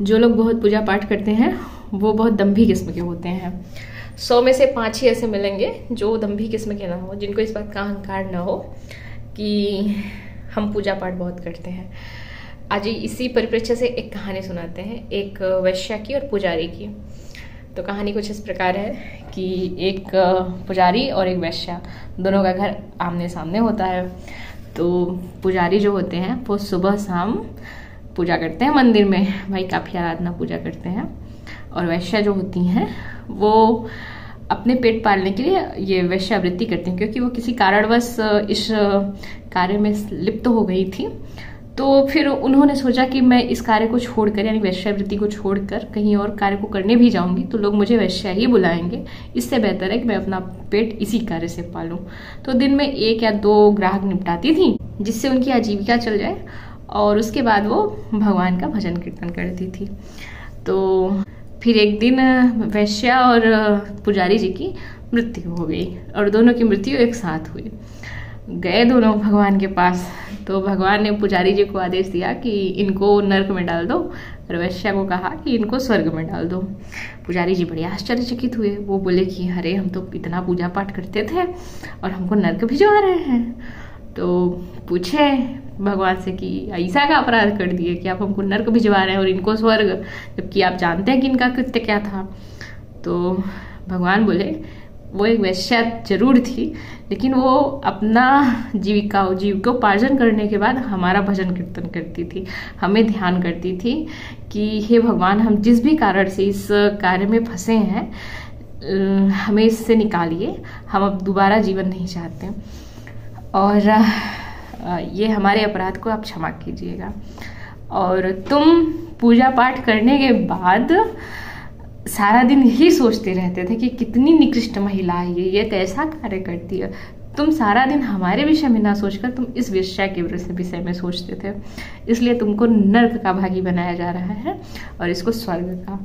जो लोग बहुत पूजा पाठ करते हैं वो बहुत दम्भी किस्म के होते हैं। 100 में से 5 ही ऐसे मिलेंगे जो दम्भी किस्म के ना हो, जिनको इस बात का अहंकार ना हो कि हम पूजा पाठ बहुत करते हैं। आज इसी परिप्रेक्ष्य से एक कहानी सुनाते हैं, एक वैश्या की और पुजारी की। तो कहानी कुछ इस प्रकार है कि एक पुजारी और एक वैश्या दोनों का घर आमने सामने होता है। तो पुजारी जो होते हैं वो सुबह शाम पूजा करते हैं मंदिर में, भाई काफ़ी आराधना पूजा करते हैं। और वैश्या जो होती हैं वो अपने पेट पालने के लिए ये वैश्यावृत्ति करती हैं, क्योंकि वो किसी कारणवश इस कार्य में लिप्त हो गई थी। तो फिर उन्होंने सोचा कि मैं इस कार्य को छोड़कर, यानी वैश्यावृत्ति को छोड़कर कहीं और कार्य को करने भी जाऊंगी तो लोग मुझे वैश्या ही बुलाएंगे। इससे बेहतर है कि मैं अपना पेट इसी कार्य से पालूं। तो दिन में 1 या 2 ग्राहक निपटाती थी जिससे उनकी आजीविका चल जाए, और उसके बाद वो भगवान का भजन कीर्तन करती थी। तो फिर एक दिन वैश्या और पुजारी जी की मृत्यु हो गई और दोनों की मृत्यु एक साथ हुई। गए दोनों भगवान के पास, तो भगवान ने पुजारी जी को आदेश दिया कि इनको नर्क में डाल दो, और वैश्या को कहा कि इनको स्वर्ग में डाल दो। पुजारी जी बड़े आश्चर्यचकित हुए। वो बोले कि अरे हम तो इतना पूजा पाठ करते थे और हमको नर्क भिजवा रहे हैं। तो पूछे भगवान से कि ऐसा का अपराध कर दिए कि आप हमको नर्क भिजवा रहे हैं और इनको स्वर्ग, जबकि आप जानते हैं कि इनका कृत्य क्या था। तो भगवान बोले वो एक वैश्या जरूर थी, लेकिन वो अपना जीविकोपार्जन करने के बाद हमारा भजन कीर्तन करती थी, हमें ध्यान करती थी कि हे भगवान, हम जिस भी कारण से इस कार्य में फंसे हैं हमें इससे निकालिए, हम अब दोबारा जीवन नहीं चाहते और ये हमारे अपराध को आप क्षमा कीजिएगा। और तुम पूजा पाठ करने के बाद सारा दिन ही सोचते रहते थे कि कितनी निकृष्ट महिला है ये कैसा कार्य करती है। तुम सारा दिन हमारे विषय में ना सोचकर तुम इस वैश्या के विषय में सोचते थे, इसलिए तुमको नर्क का भागी बनाया जा रहा है और इसको स्वर्ग का।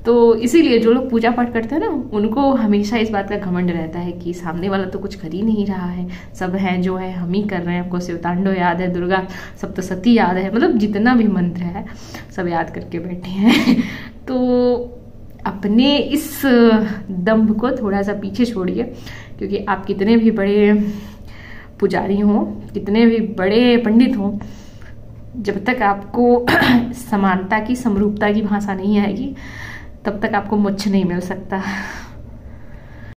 तो इसीलिए जो लोग पूजा पाठ करते हैं ना, उनको हमेशा इस बात का घमंड रहता है कि सामने वाला तो कुछ कर ही नहीं रहा है, सब है जो है हम ही कर रहे हैं। हमको शिवतांडव याद है, दुर्गा सप्तशती याद है, मतलब जितना भी मंत्र है सब याद करके बैठे हैं। तो अपने इस दंभ को थोड़ा सा पीछे छोड़िए, क्योंकि आप कितने भी बड़े पुजारी हों, कितने भी बड़े पंडित हों, जब तक आपको समानता की, समरूपता की भाषा नहीं आएगी तब तक आपको मोक्ष नहीं मिल सकता।